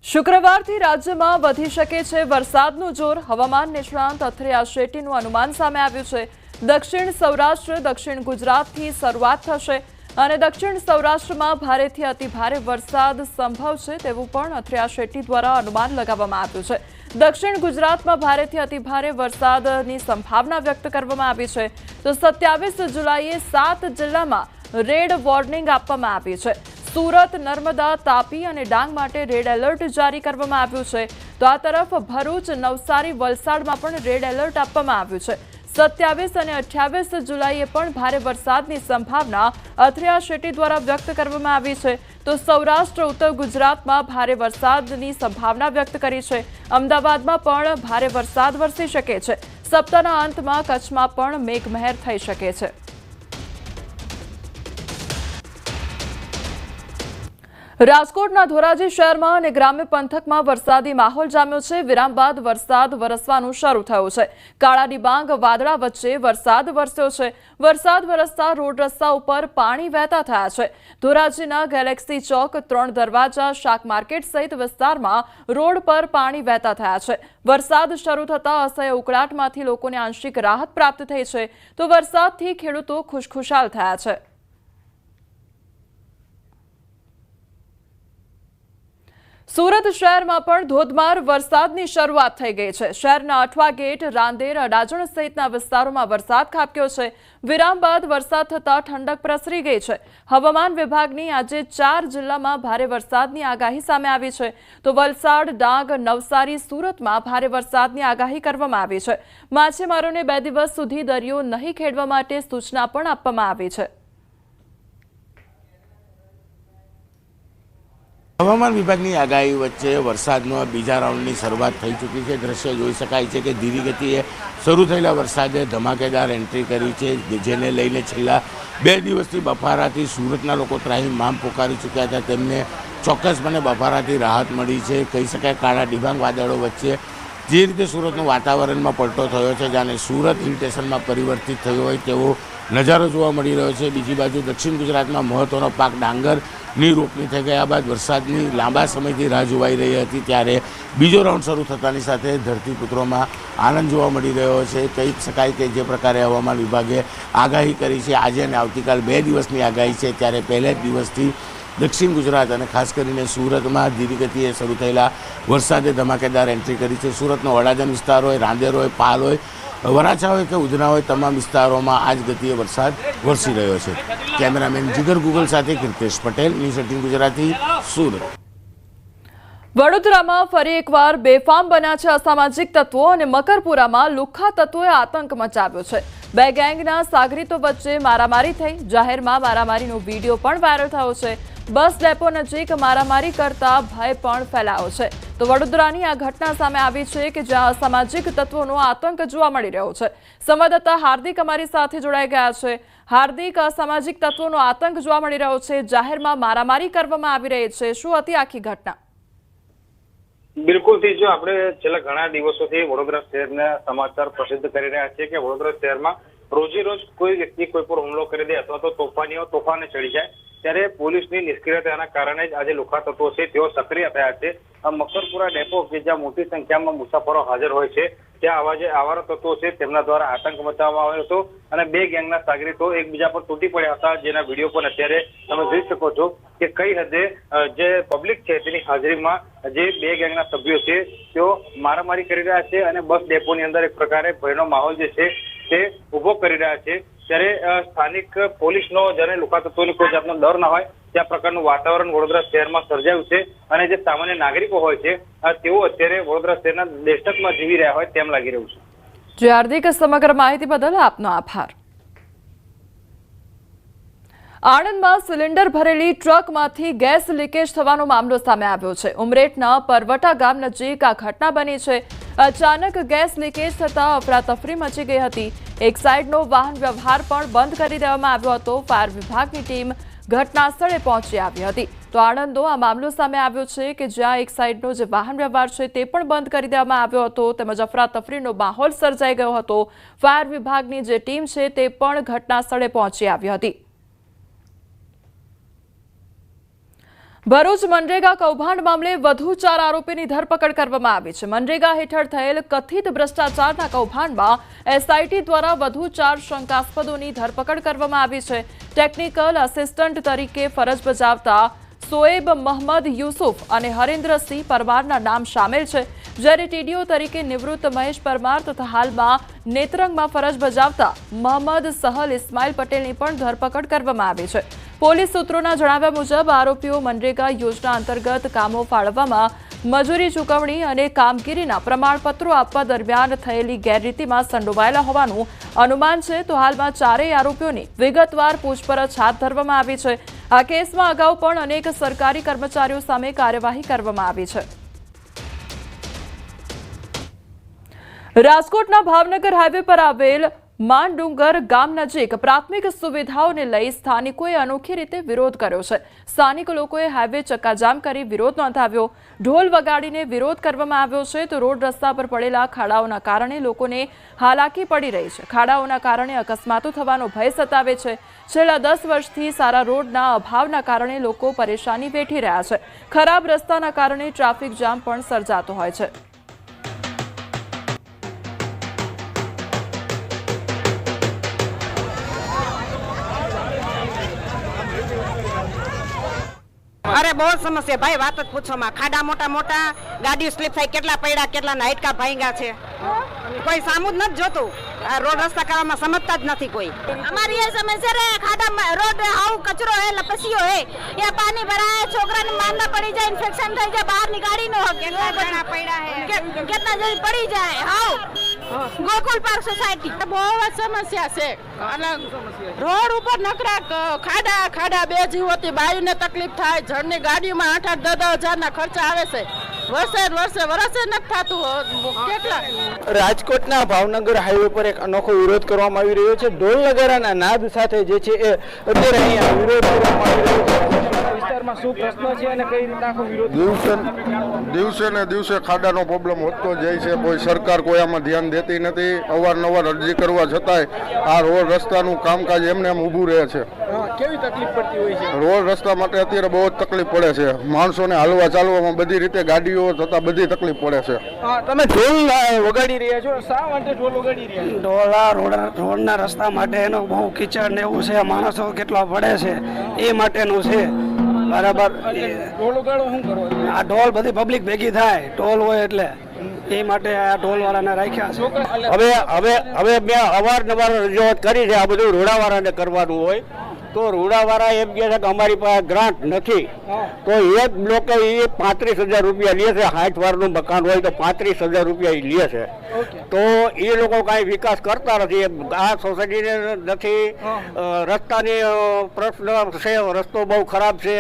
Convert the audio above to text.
શુક્રવારથી રાજ્યમાં વધી શકે છે વરસાદનું જોર। હવામાન નિષ્ણાંત અથરે આશેટીનું અનુમાન સામે આવ્યું છે। દક્ષિણ સૌરાષ્ટ્ર, દક્ષિણ ગુજરાતથી શરૂઆત થશે અને દક્ષિણ સૌરાષ્ટ્રમાં ભારેથી અતિભારે વરસાદ સંભવ છે તેવું પણ અથરે આશેટી દ્વારા અનુમાન લગાવવામાં આવ્યું છે। દક્ષિણ ગુજરાતમાં ભારેથી અતિભારે વરસાદની સંભાવના વ્યક્ત કરવામાં આવી છે। તો 27 જુલાઈએ 7 જિલ્લામાં રેડ વોર્નિંગ આપવામાં આવી છે। સુરત, નર્મદા, તાપી અને ડાંગ માટે રેડ એલર્ટ જારી કરવામાં આવ્યું છે। તો આ તરફ ભરૂચ, નવસારી, વલસાડમાં પણ રેડ એલર્ટ આપવામાં આવ્યું છે। 27 અને 28 જુલાઈએ પણ ભારે વરસાદની સંભાવના અથરે આશેટી દ્વારા વ્યક્ત કરવામાં આવી છે। તો સૌરાષ્ટ્ર, ઉત્તર ગુજરાતમાં ભારે વરસાદની સંભાવના વ્યક્ત કરી છે। અમદાવાદમાં પણ ભારે વરસાદ વરસી શકે છે। સપ્તાહના અંતમાં કચ્છમાં પણ મેઘમહેર થઈ શકે છે। રાજકોટના ધોરાજી શહેરમાં અને ગ્રામ્ય પંથકમાં વરસાદી માહોલ જામ્યો છે। વિરામ બાદ વરસાદ વરસવાનું શરૂ થયું છે। કાળા ડિબાંગ વાદળા વચ્ચે વરસાદ વરસ્યો છે। વરસાદ વરસતા રોડ રસ્તા ઉપર પાણી વહેતા થયા છે। ધોરાજીના ગેલેક્સી ચોક, 3 દરવાજા, શાક માર્કેટ સહિત વિસ્તારમાં રોડ પર પાણી વહેતા થયા છે। વરસાદ શરૂ થતાં અસહ્ય ઉકળાટમાંથી લોકોને આંશિક રાહત પ્રાપ્ત થઈ છે। તો વરસાદથી ખેડૂતો ખુશખુશાલ થયા છે। સુરત શહેરમાં પણ ધોધમાર વરસાદની શરૂઆત થઈ ગઈ છે। શહેરના અઠવા ગેટ, રાંદેર, અડાજણ સહિતના વિસ્તારોમાં વરસાદ ખાબક્યો છે। વિરામ બાદ વરસાદ થતાં ઠંડક પ્રસરી ગઈ છે। હવામાન વિભાગની આજે 4 જિલ્લામાં ભારે વરસાદની આગાહી સામે આવી છે। તો વલસાડ, ડાંગ, નવસારી, સુરતમાં ભારે વરસાદની આગાહી કરવામાં આવી છે। માછીમારોને 2 દિવસ સુધી દરિયો નહીં ખેડવા માટે સૂચના પણ આપવામાં આવી છે। હવામાન વિભાગની આગાહી વચ્ચે વરસાદનો બીજા રાઉન્ડની શરૂઆત થઈ ચૂકી છે। દ્રશ્ય જોઈ શકાય છે કે ધીરી ગતિએ શરૂ થયેલા વરસાદે ધમાકેદાર એન્ટ્રી કરી છે, જેને લઈને છેલ્લા 2 દિવસથી બફારાથી સુરતના લોકો ત્રાહિમામ પોકારી ચૂક્યા હતા। તેમને ચોક્કસપણે બફારાથી રાહત મળી છે। કહી શકાય કાળા ડિબાંગ વાદળો વચ્ચે જે રીતે સુરતનું વાતાવરણમાં પલટો થયો છે, જાણે સુરત હિલ સ્ટેશનમાં પરિવર્તિત થયો હોય તેવો નજારો જોવા મળી રહ્યો છે। બીજી બાજુ દક્ષિણ ગુજરાતમાં મહત્વનો પાક ડાંગરની રોપણી થઈ ગયા બાદ વરસાદની લાંબા સમયથી રાહ જોવાઈ રહી હતી, ત્યારે બીજો રાઉન્ડ શરૂ થતાની સાથે ધરતીપુત્રોમાં આનંદ જોવા મળી રહ્યો છે। કહી શકાય કે જે પ્રકારે હવામાન વિભાગે આગાહી કરી છે, આજે અને આવતીકાલ 2 દિવસની આગાહી છે, ત્યારે પહેલા જ દિવસથી દક્ષિણ ગુજરાત અને ખાસ કરીને સુરતમાં ધીરી ગતિએ શરૂ થયેલા વરસાદે ધમાકેદાર એન્ટ્રી કરી છે। સુરતનો અડાજણ વિસ્તાર હોય, રાંદેર હોય, પાલ હોય, વરાછા હોય કે ઉધના હોય, તમામ વિસ્તારોમાં આ જ ગતિએ વરસાદ વરસી રહ્યો છે। કેમેરામેન જીગર ગુગલ સાથે કીર્તેશ પટેલ, ન્યૂઝ 18 ગુજરાતી, સુરત। વડોદરામાં ફરી એકવાર બેફામ બન્યા છે અસામાજિક તત્વો અને મકરપુરામાં લુખ્ખા તત્વોએ આતંક મચાવ્યો છે। 2 ગેંગના સાગરીતો વચ્ચે મારામારી થઈ। જાહેરમાં મારામારીનો વિડીયો પણ વાયરલ થયો છે। બસ ડેપો નજીક મારામારી કરતા ભય પણ ફેલાયો છે। તો વડોદરાની આ ઘટના સામે આવી છે કે જ્યાં અસામાજિક તત્વોનો આતંક જોવા મળી રહ્યો છે। સંવાદદાતા હાર્દિક અમારી સાથે જોડાઈ ગયા છે। હાર્દિક, અસામાજિક તત્વોનો આતંક જોવા મળી રહ્યો છે, જાહેરમાં મારામારી કરવામાં આવી રહી છે, શું હતી આખી ઘટના? બિલકુલ થી જો આપણે છેલ્લા ઘણા દિવસોથી વડોદરા શહેરના સમાચાર પ્રસિદ્ધ કરી રહ્યા છીએ કે વડોદરા શહેરમાં રોજે રોજ કોઈ વ્યક્તિ કોઈ પર હુમલો કરી દે અથવા તો તોફાનીઓ તોફાને ચડી જાય, ત્યારે પોલીસની નિષ્ક્રિયતાના કારણે જ આજે લુખ્ખા તત્વો છે તેઓ સક્રિય થયા છે। આ મકરપુરા ડેપો કે જ્યાં મોટી સંખ્યામાં મુસાફરો હાજર હોય છે, ત્યાં આવારા તત્વો છે તેમના દ્વારા આતંક મચાવવામાં આવ્યો હતો અને 2 ગેંગના સાગરીતો એકબીજા પર તૂટી પડ્યા હતા, જેના વિડીયો પણ અત્યારે તમે જોઈ શકો છો કે કઈ હદે જે પબ્લિક છે તેની હાજરીમાં જે 2 ગેંગના સભ્યો છે તેઓ મારામારી કરી રહ્યા છે અને બસ ડેપોની અંદર એક પ્રકારે ભયનો માહોલ જે છે તે ઉભો કરી રહ્યા છે। ત્યારે સ્થાનિક પોલીસનો જ્યારે લુખ્ખા તત્વોની કોઈ જાતનો ડર ના હોય ત્યાં પ્રકારનું વાતાવરણ વડોદરા શહેરમાં સર્જાયું છે અને જે સામાન્ય નાગરિકો હોય છે તેઓ અત્યારે વડોદરા શહેરના દેશટકમાં જીવી રહ્યા હોય તેમ લાગી રહ્યું છે। જે હાર્દિક, સમગ્ર માહિતી બદલ આપનો આભાર। આણંદમાં સિલિન્ડર ભરેલી ટ્રકમાંથી ગેસ લીકેજ થવાનો મામલો સામે આવ્યો છે। ઉમરેઠના પરવટા ગામ નજીક આ ઘટના બની છે। અચાનક ગેસ લીકેજ થતાં અફરાતફરી મચી ગઈ હતી। એક સાઈડનો વાહન વ્યવહાર પણ બંધ કરી દેવામાં આવ્યો હતો। ફાયર વિભાગની ટીમ ઘટના સ્થળે પહોંચી આવી હતી। તો આણંદનો આ મામલો સામે આવ્યો છે કે જ્યાં એક સાઈડનો જે વાહન વ્યવહાર છે તે પણ બંધ કરી દેવામાં આવ્યો હતો, તેમજ અફરાતફરીનો માહોલ સર્જાઈ ગયો હતો। ફાયર વિભાગની જે ટીમ છે તે પણ ઘટના સ્થળે પહોંચી આવી હતી। ભરૂચ મનરેગા કૌભાંડ મામલે વધુ 4 આરોપીની ધરપકડ કરવામાં આવી છે. મનરેગા હેઠળ થયેલ કથિત ભ્રષ્ટાચારના કૌભાંડમાં એસઆઈટી દ્વારા વધુ 4 શંકાસ્પદોની ધરપકડ કરવામાં આવી છે. ટેકનિકલ આસિસ્ટન્ટ તરીકે ફરજ બજાવતા સોએબ મહમદ યુસુફ અને હરેન્દ્રસિંહ પરમારના નામ સામેલ છે, જ્યારે ટીડીઓ તરીકે નિવૃત્ત મહેશ પરમાર તથા હાલમાં નેત્રંગમાં ફરજ બજાવતા મહમદ સહલ ઇસ્માઇલ પટેલની પણ ધરપકડ કરવામાં આવી છે. પોલીસ સૂત્રોના જણાવ્યા મુજબ આરોપીઓ મનરેગા યોજના અંતર્ગત કામો ફાળવવામાં, મજૂરી ચૂકવણી અને કામગીરીના પ્રમાણપત્રો આપવા દરમિયાન થયેલી ગેરરીતિમાં સંડોવાયેલા હોવાનું અનુમાન છે. તો હાલમાં 4 આરોપીઓની વિગતવાર પૂછપરછ હાથ ધરવામાં આવી છે. આ કેસમાં અગાઉ પણ અનેક સરકારી કર્મચારીઓ સામે કાર્યવાહી કરવામાં આવી છે. રાજકોટના ભાવનગર હાઈવે પર આવેલ માંડુંગર ગામ નજીક પ્રાથમિક સુવિધાઓને લઈ સ્થાનિકોએ અનોખી રીતે વિરોધ કર્યો છે. સ્થાનિક લોકોએ હાઈવે ચક્કાજામ કરી વિરોધ નોંધાવ્યો. ઢોલ વગાડીને વિરોધ કરવામાં આવ્યો છે. તો રોડ રસ્તા પર પડેલા ખાડાઓના કારણે લોકોને હાલાકી પડી રહી છે. ખાડાઓના કારણે અકસ્માતો થવાનો ભય સતાવે છે. છેલ્લા 10 વર્ષથી સારા રોડના અભાવના કારણે લોકો પરેશાની વેઠી રહ્યા છે. ખરાબ રસ્તાના કારણે ટ્રાફિક જામ પણ સર્જાતો હોય છે. अरे बहुत समस्या भाई, बात ज पूछो में। खाड़ा मोटा मोटा, गाड़ी स्लीप थाई, केटला पड्या, केटला हाइटका भांग्या छे, कोई सामू ज नथी जोतुं। आ रोड रस्ता करवामां समझता ज नथी कोई। हमारी ये समस्या रे, खाड़ा रोड हाउ कचरो है, लपसियो है, या पानी भराए, छोकरा ने मांदा पड़ी जाए, इन्फेक्शन થઈ જાય, બહાર ની ગાડી નો केटला जणा पड्या है, કેટલા જલ્દી પડી જાય હાઉ ગોકુલ પાર્ક સોસાયટી બહુ જ સમસ્યા છે. રોડ ઉપર નકરા ખાડા ખાડા, બે જીવોથી બાયુને તકલીફ થાય, જણની ગાડીમાં 8-10 હજારના ખર્ચા આવે છે. વર્ષે નથી થતું. કેટલા રાજકોટના ભાવનગર હાઈવે પર એક અનોખો વિરોધ કરવામાં આવી રહ્યો છે. ઢોલ નગારાના નાદ સાથે જે છે એ અત્યારે અહીંયા વિરોધ કરવામાં આવી રહ્યો છે. વિસ્તારમાં શું પ્રશ્ન છે અને કઈ રીતે આખો વિરોધ? દિવસે ને દિવસે ખાડાનો પ્રોબ્લેમ વધતો જાય છે. કોઈ સરકાર કોઈ આમાં ધ્યાન દેતી નથી. અવારનવાર અરજી કરવા છતાંય આ રોડ રસ્તાનું કામકાજ એમને એમ ઊભું રહે છે. કેવી તકલીફ પડતી હોય છે? રોડ રસ્તા માટે અત્યારે બહુ જ તકલીફ પડે છે. માણસોને હાલવા ચાલવામાં બધી રીતે, ગાડીઓ થતા બધી તકલીફ પડે છે. તમે ઢોલ વગાડી રહ્યા છો, શા માટે ઢોલ વગાડી રહ્યા છો? ઢોલા રોડના રસ્તા માટે એનો બહુ કીચડ ને એવું છે, માણસો કેટલા પડે છે એ માટેનું છે. બરાબર. ઢોલ વગાડો શું કરો? આ ઢોલ બધી પબ્લિક ભેગી થાય, ઢોલ હોય એટલે એ માટે આ ઢોલ વાળાને રાખ્યા છે. હવે મેં અવારનવાર રજૂઆત કરી છે. આ બધું રોડાવાળાને કરવાનું હોય તો રોડાવાળા એમ કહે છે કે અમારી પાસે ગ્રાન્ટ નથી. તો એક બ્લોકે એ 35,000 રૂપિયા લે છે. 60 વારનું મકાન હોય તો 35,000 રૂપિયા એ લે છે. તો એ લોકો કાંઈ વિકાસ કરતા નથી. આ સોસાયટીને નથી. રસ્તાની પ્રશ્ન છે, રસ્તો બહુ ખરાબ છે.